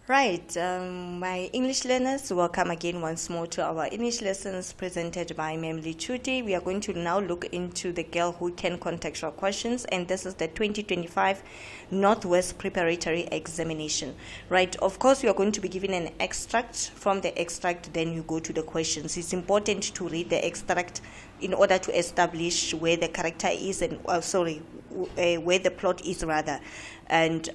Right, my English learners, welcome again once more to our English lessons presented by Memli Chuti. We are going to now look into the Girl Who Can contextual questions, and this is the 2025 Northwest Preparatory Examination. Right, of course, you are going to be given an extract. From the extract, then you go to the questions. It's important to read the extract in order to establish where the character is and where the plot is rather, and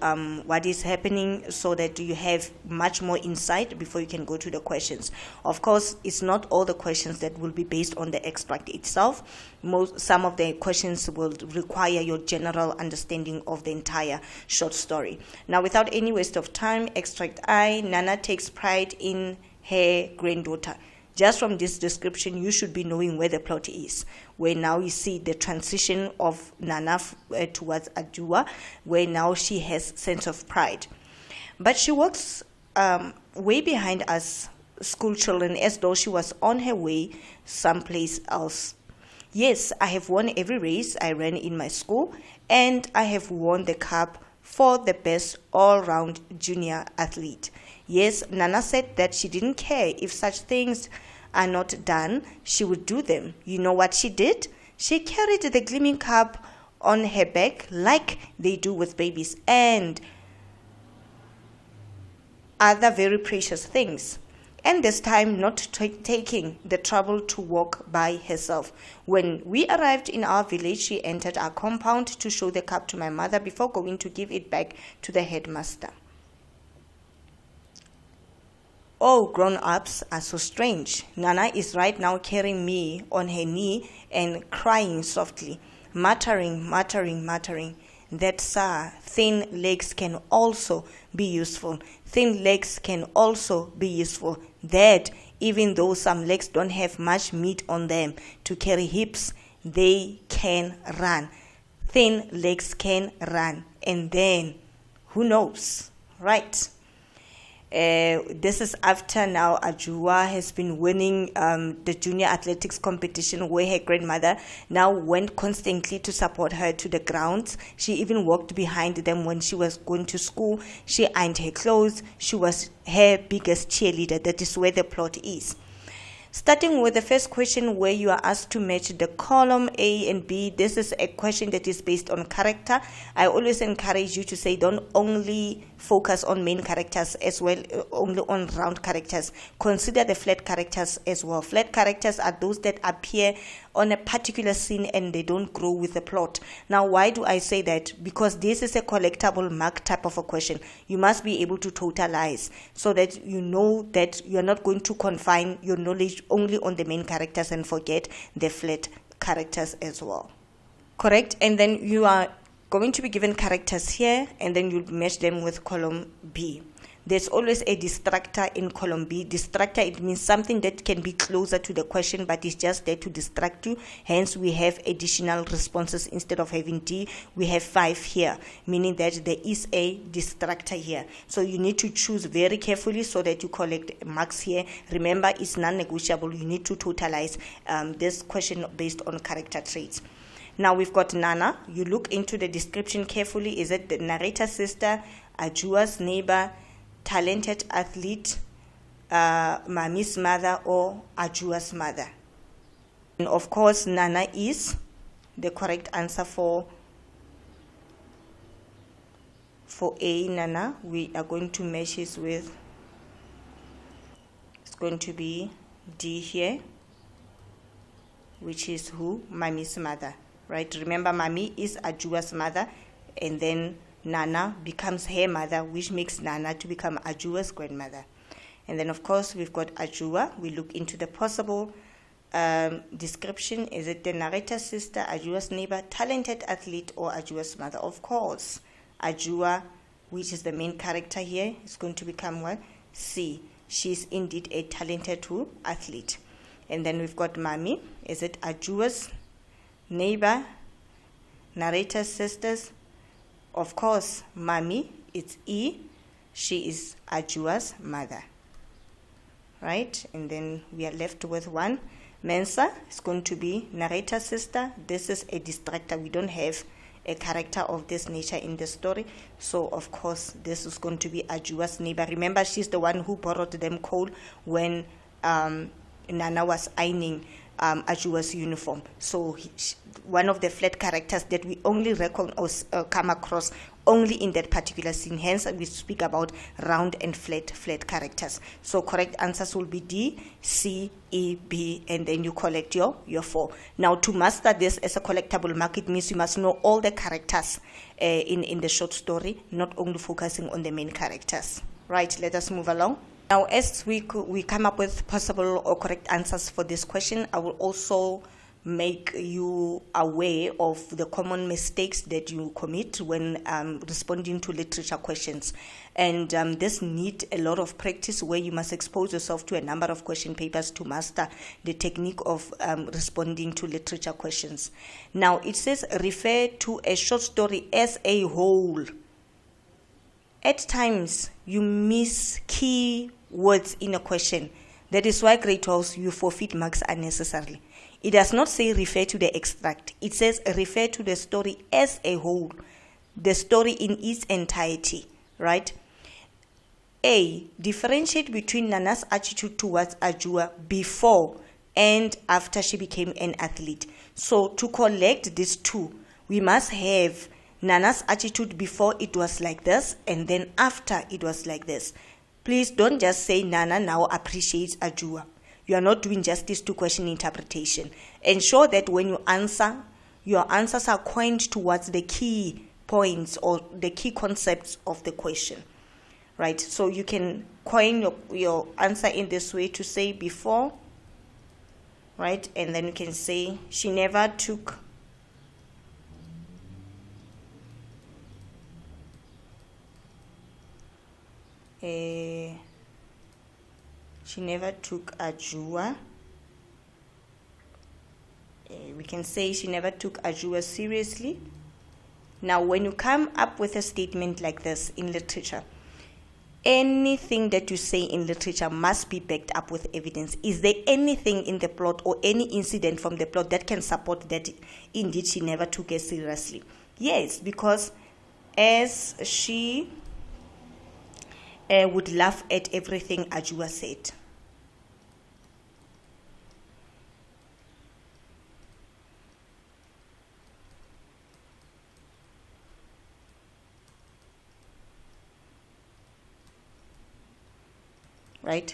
what is happening, so that you have much more insight before you can go to the questions. Of course, it's not all the questions that will be based on the extract itself. Some of the questions will require your general understanding of the entire short story. Now, without any waste of time, extract I, Nana takes pride in her granddaughter. Just from this description, you should be knowing where the plot is, where now you see the transition of Nana towards Adjoa, where now she has sense of pride. But she walks way behind us school children, as though she was on her way someplace else. Yes, I have won every race I ran in my school, and I have won the cup for the best all-round junior athlete. Yes, Nana said that she didn't care if such things are not done, she would do them. You know what she did? She carried the gleaming cup on her back like they do with babies and other very precious things. And this time not taking the trouble to walk by herself. When we arrived in our village, she entered our compound to show the cup to my mother before going to give it back to the headmaster. Oh, grown-ups are so strange. Nana is right now carrying me on her knee and crying softly, muttering, that, sir, thin legs can also be useful. Thin legs can also be useful. That, even though some legs don't have much meat on them to carry hips, they can run. Thin legs can run. And then, who knows, right? This is after now Adjoa has been winning the junior athletics competition, where her grandmother now went constantly to support her to the grounds. She even walked behind them when she was going to school. She ironed her clothes. She was her biggest cheerleader. That is where the plot is. Starting with the first question, where you are asked to match the column A and B. This is a question that is based on character. I always encourage you to say don't only focus on main characters as well, only on round characters. Consider the flat characters as well. Flat characters are those that appear on a particular scene and they don't grow with the plot. Now, why do I say that? Because this is a collectible mark type of a question. You must be able to totalize so that you know that you're not going to confine your knowledge only on the main characters and forget the flat characters as well. Correct? And then you are going to be given characters here, and then you'll match them with column B. There's always a distractor in column B. Distractor, it means something that can be closer to the question, but it's just there to distract you. Hence, we have additional responses. Instead of having D, we have 5 here, meaning that there is a distractor here. So you need to choose very carefully so that you collect marks here. Remember, it's non-negotiable. You need to totalize this question based on character traits. Now we've got Nana. You look into the description carefully. Is it the narrator's sister, Adjoa's neighbor, talented athlete, Mami's mother, or Adjoa's mother? And of course, Nana is the correct answer for A, Nana. We are going to match this with, it's going to be D here, which is who? Mami's mother. Right? Remember, Mami is Adjoa's mother, and then Nana becomes her mother, which makes Nana to become Adjoa's grandmother. And then, of course, we've got Adjoa. We look into the possible description. Is it the narrator's sister, Adjoa's neighbor, talented athlete, or Adjoa's mother? Of course, Adjoa, which is the main character here, is going to become what? C. She's indeed a talented athlete. And then we've got Mami. Is it Adjoa's neighbor, narrator's sisters? Of course, Mami, it's E. She is Adjoa's mother. Right? And then we are left with one. Mensa is going to be narrator's sister. This is a distractor. We don't have a character of this nature in the story. So of course this is going to be Adjoa's neighbor. Remember, she's the one who borrowed them coal when Nana was ironing Adjoa's uniform. So one of the flat characters that we only come across only in that particular scene. Hence, we speak about round and flat characters. So correct answers will be D, C, E, B, and then you collect your 4. Now, to master this as a collectible mark, it means you must know all the characters in the short story, not only focusing on the main characters. Right, let us move along. Now, as we come up with possible or correct answers for this question, I will also make you aware of the common mistakes that you commit when responding to literature questions. And this needs a lot of practice, where you must expose yourself to a number of question papers to master the technique of responding to literature questions. Now, it says refer to a short story as a whole. At times, you miss key words in a question. That is why grade 12 you forfeit marks unnecessarily. It does not say refer to the extract. It says refer to the story as a whole, the story in its entirety, right? A, differentiate between Nana's attitude towards Adjoa before and after she became an athlete. So to collect these two, we must have Nana's attitude before it was like this, and then after it was like this. Please don't just say Nana now appreciates Adjoa. You are not doing justice to question interpretation. Ensure that when you answer, your answers are coined towards the key points or the key concepts of the question. Right? So you can coin your answer in this way to say before, right? And then you can say she never took Adjoa. We can say she never took Adjoa seriously. Now, when you come up with a statement like this in literature, anything that you say in literature must be backed up with evidence. Is there anything in the plot or any incident from the plot that can support that indeed she never took it seriously? Yes, because as she would laugh at everything Adjoa said. Right?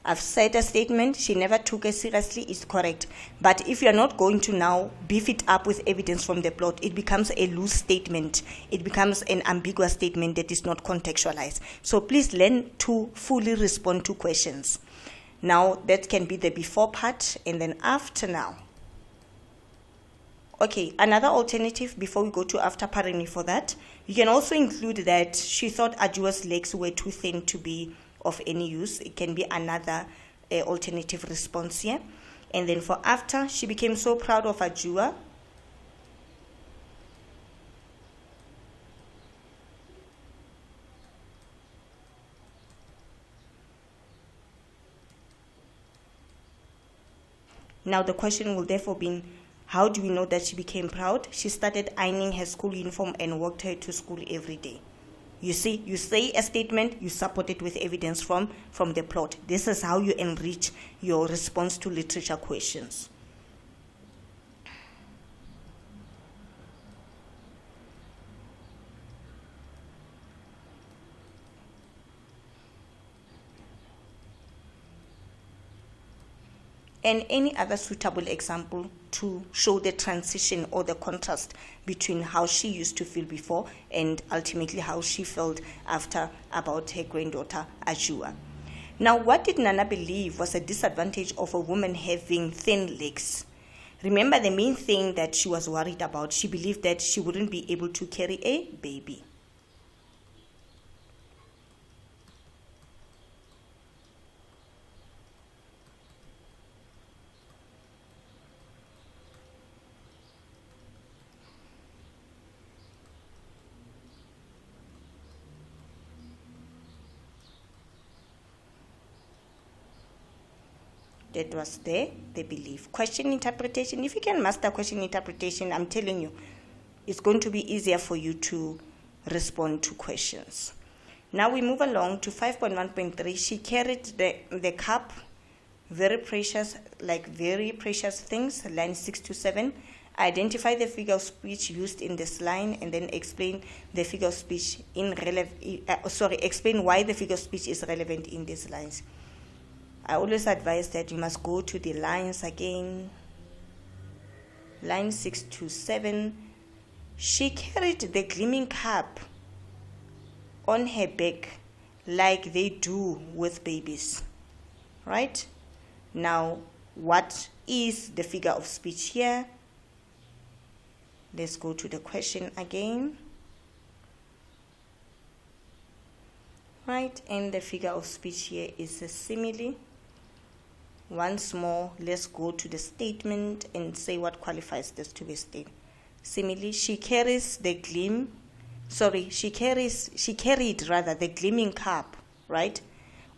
I've said a statement, she never took it seriously, is correct. But if you're not going to now beef it up with evidence from the plot, it becomes a loose statement. It becomes an ambiguous statement that is not contextualized. So please learn to fully respond to questions. Now, that can be the before part and then after now. Okay, another alternative before we go to after pardon for that, you can also include that she thought Adjoa's legs were too thin to be of any use. It can be another alternative response here. And then for after, she became so proud of Adjoa. Now the question will therefore be, how do we know that she became proud? She started ironing her school uniform and walked her to school every day. You see, you say a statement, you support it with evidence from the plot. This is how you enrich your response to literature questions. And any other suitable example to show the transition or the contrast between how she used to feel before and ultimately how she felt after about her granddaughter Adjoa. Now, what did Nana believe was a disadvantage of a woman having thin legs? Remember, the main thing that she was worried about, she believed that she wouldn't be able to carry a baby. That was the belief. Question interpretation. If you can master question interpretation, I'm telling you, it's going to be easier for you to respond to questions. Now we move along to 5.1.3. She carried the cup, very precious, like very precious things, line 6 to 7. Identify the figure of speech used in this line, and then explain the figure of speech explain why the figure of speech is relevant in these lines. I always advise that you must go to the lines again. Line 6 to 7. She carried the gleaming cup on her back like they do with babies. Right? Now, what is the figure of speech here? Let's go to the question again. Right, and the figure of speech here is a simile. Once more, let's go to the statement and say what qualifies this to be a statement. Simile, she carried the gleaming cup, right,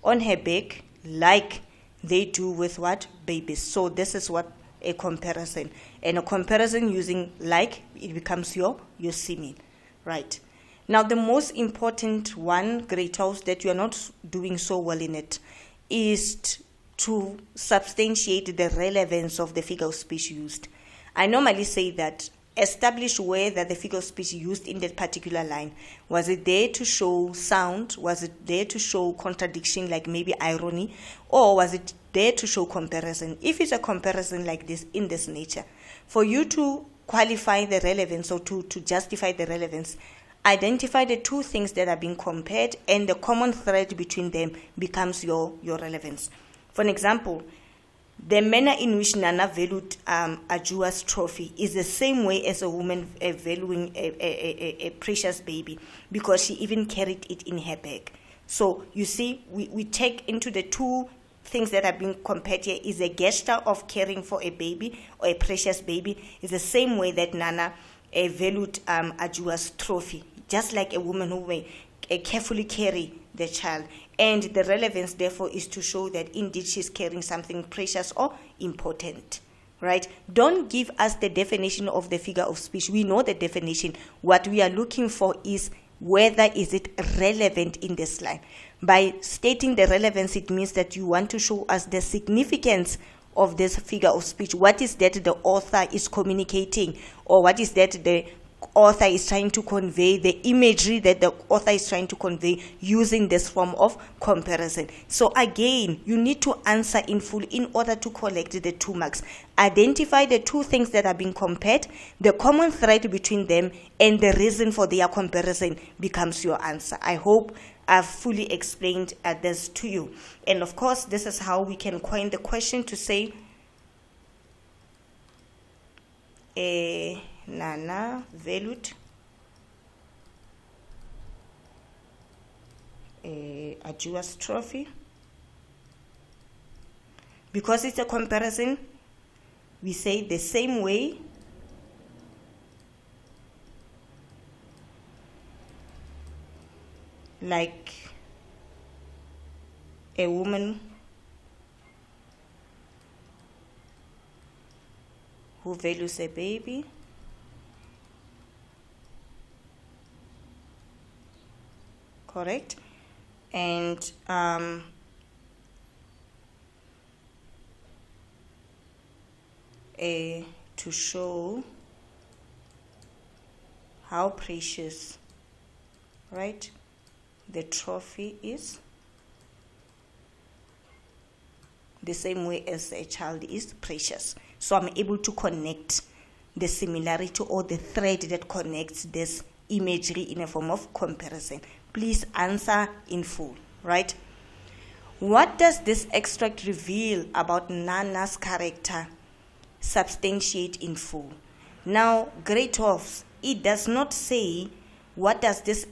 on her back like they do with what? Babies. So this is what a comparison. And a comparison using like, it becomes your simile, right? Now the most important one, grade 12, that you are not doing so well in it, is to substantiate the relevance of the figure of speech used. I normally say that establish whether the figure of speech used in that particular line, was it there to show sound, was it there to show contradiction, like maybe irony, or was it there to show comparison? If it's a comparison like this, in this nature, for you to qualify the relevance or to justify the relevance, identify the two things that are being compared, and the common thread between them becomes your relevance. For an example, the manner in which Nana valued Adjoa's trophy is the same way as a woman valuing a precious baby, because she even carried it in her bag. So you see, we take into the two things that are being compared here is a gesture of caring for a baby or a precious baby. Is the same way that Nana valued Adjoa's trophy, just like a woman who may carefully carry the child. And the relevance, therefore, is to show that indeed she's carrying something precious or important, right? Don't give us the definition of the figure of speech. We know the definition. What we are looking for is whether is it relevant in this line. By stating the relevance, it means that you want to show us the significance of this figure of speech. What is that the author is communicating, or what is that the author is trying to convey, the imagery that the author is trying to convey using this form of comparison. So again, you need to answer in full in order to collect the 2 marks. Identify the two things that are being compared, the common thread between them, and the reason for their comparison becomes your answer. I hope I've fully explained this to you. And of course, this is how we can coin the question to say, Nana valued Adjoa's trophy. Because it's a comparison, we say the same way like a woman who values a baby. Correct? And to show how precious, right, the trophy is, the same way as a child is precious. So I'm able to connect the similarity or the thread that connects this imagery in a form of comparison. Please answer in full, right? What does this extract reveal about Nana's character? Substantiate in full. Now, grade 12, it does not say what does this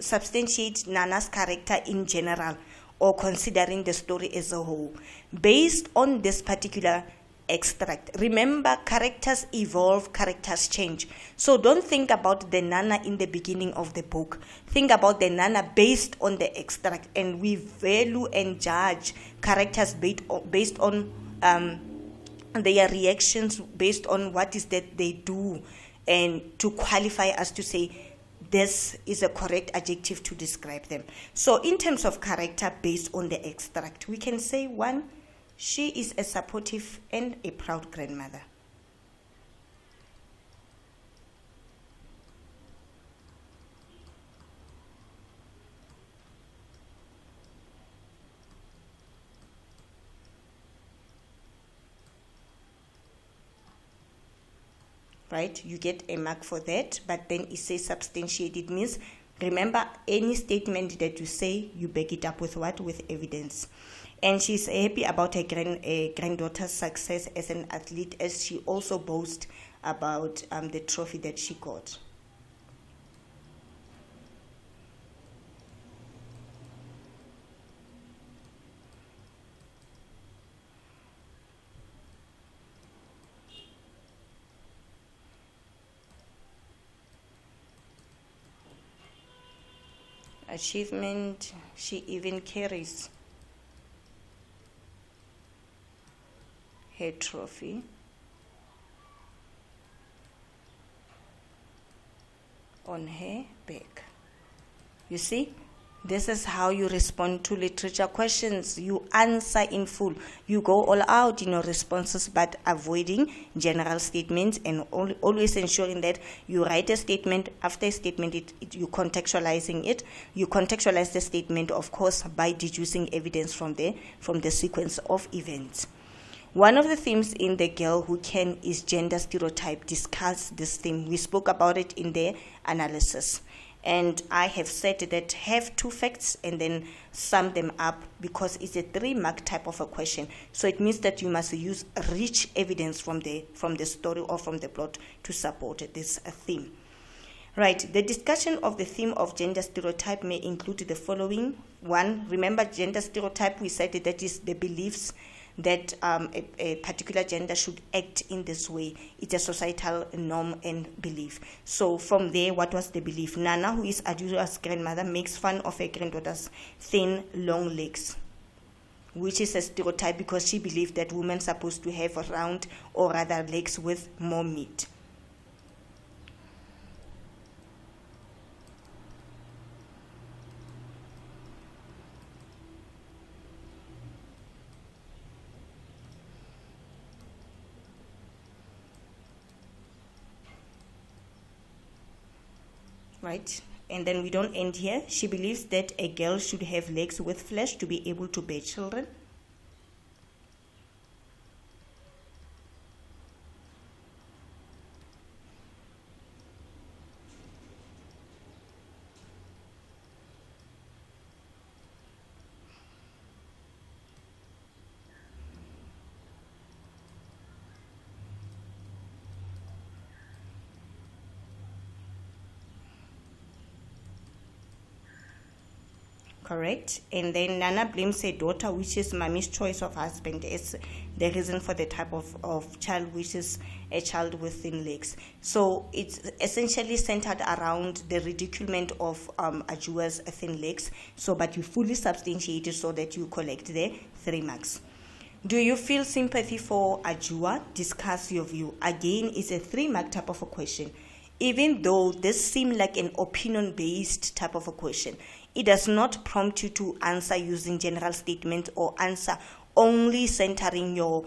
substantiate Nana's character in general, or considering the story as a whole. Based on this particular extract, remember, characters evolve, characters change. So don't think about the Nana in the beginning of the book. Think about the Nana based on the extract, and we value and judge characters based on their reactions based on what is that they do, and to qualify us to say this is a correct adjective to describe them. So in terms of character based on the extract, we can say 1, she is a supportive and a proud grandmother. Right, you get a mark for that, but then it says substantiate. It means, remember, any statement that you say, you back it up with what? With evidence. And she's happy about her granddaughter's success as an athlete, as she also boasts about the trophy that she got. Achievement, she even carries her trophy. On her back. You see, this is how you respond to literature questions. You answer in full. You go all out in your responses, but avoiding general statements, and always ensuring that you write a statement. After a statement, you contextualizing it. You contextualize the statement, of course, by deducing evidence from the sequence of events. One of the themes in The Girl Who Can is gender stereotype. Discuss this theme. We spoke about it in the analysis. And I have said that have 2 facts and then sum them up, because it's a 3-mark type of a question. So it means that you must use rich evidence from the story or from the plot to support this theme. Right, the discussion of the theme of gender stereotype may include the following. 1, remember gender stereotype, we said that is the beliefs that a particular gender should act in this way. It's a societal norm and belief. So from there, what was the belief? Nana, who is Adjoa's grandmother, makes fun of her granddaughter's thin, long legs, which is a stereotype because she believed that women are supposed to have round or rather legs with more meat. Right, and then we don't end here. She believes that a girl should have legs with flesh to be able to bear children. Correct. And then Nana blames her daughter, which is mommy's choice of husband, as the reason for the type of child, which is a child with thin legs. So it's essentially centered around the ridiculement of Adjoa's thin legs. So, but you fully substantiate it so that you collect the 3 marks. Do you feel sympathy for Adjoa? Discuss your view. Again, it's a 3-mark type of a question. Even though this seems like an opinion-based type of a question, it does not prompt you to answer using general statements or answer only centering your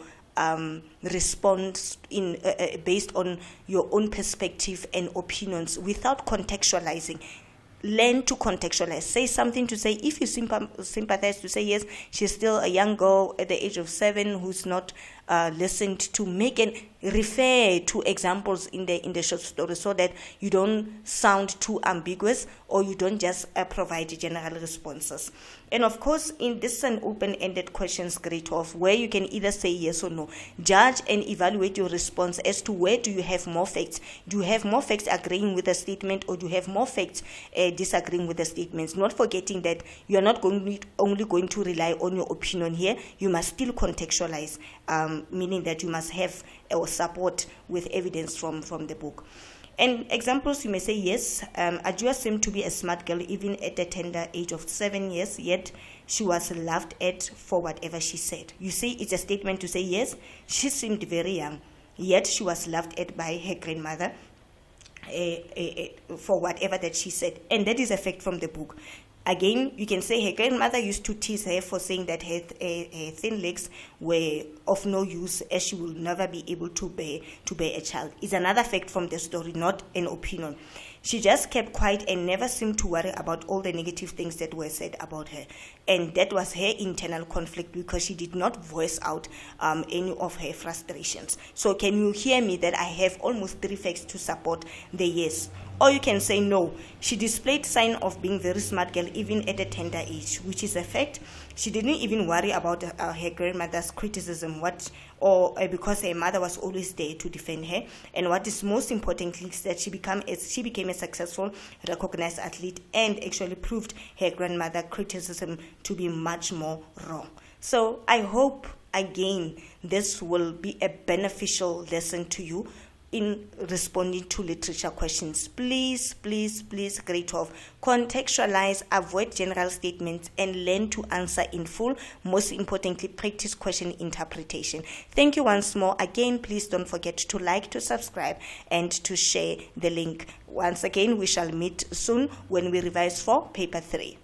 response in based on your own perspective and opinions without contextualizing. Learn to contextualize. Say something to say, if you sympathize, to say, yes, she's still a young girl at the age of 7 who's not listened to, make and refer to examples in the short story so that you don't sound too ambiguous or you don't just provide general responses. And of course, in this is an open-ended questions grade 12 where you can either say yes or no. Judge and evaluate your response as to where do you have more facts. Do you have more facts agreeing with the statement, or do you have more facts disagreeing with the statements? Not forgetting that you are not only going to rely on your opinion here. You must still contextualize, meaning that you must have or support with evidence from the book. And examples, you may say, yes, Adjoa seemed to be a smart girl even at the tender age of 7 years, yet she was laughed at for whatever she said. You see, it's a statement to say, yes, she seemed very young, yet she was laughed at by her grandmother for whatever that she said. And that is a fact from the book. Again, you can say her grandmother used to tease her for saying that her thin legs were of no use, as she will never be able to bear a child. It's another fact from the story, not an opinion. She just kept quiet and never seemed to worry about all the negative things that were said about her. And that was her internal conflict, because she did not voice out any of her frustrations. So can you hear me that I have almost 3 facts to support the yes? Or you can say no. She displayed sign of being very smart girl even at a tender age, which is a fact. She didn't even worry about her grandmother's criticism, because her mother was always there to defend her. And what is most important is that she became a successful, recognized athlete and actually proved her grandmother's criticism to be much more wrong. So I hope, again, this will be a beneficial lesson to you in responding to literature questions. Please, please, please, grade 12, contextualize, avoid general statements, and learn to answer in full. Most importantly, practice question interpretation. Thank you once more. Again, please don't forget to like, to subscribe, and to share the link. Once again, we shall meet soon when we revise for paper 3.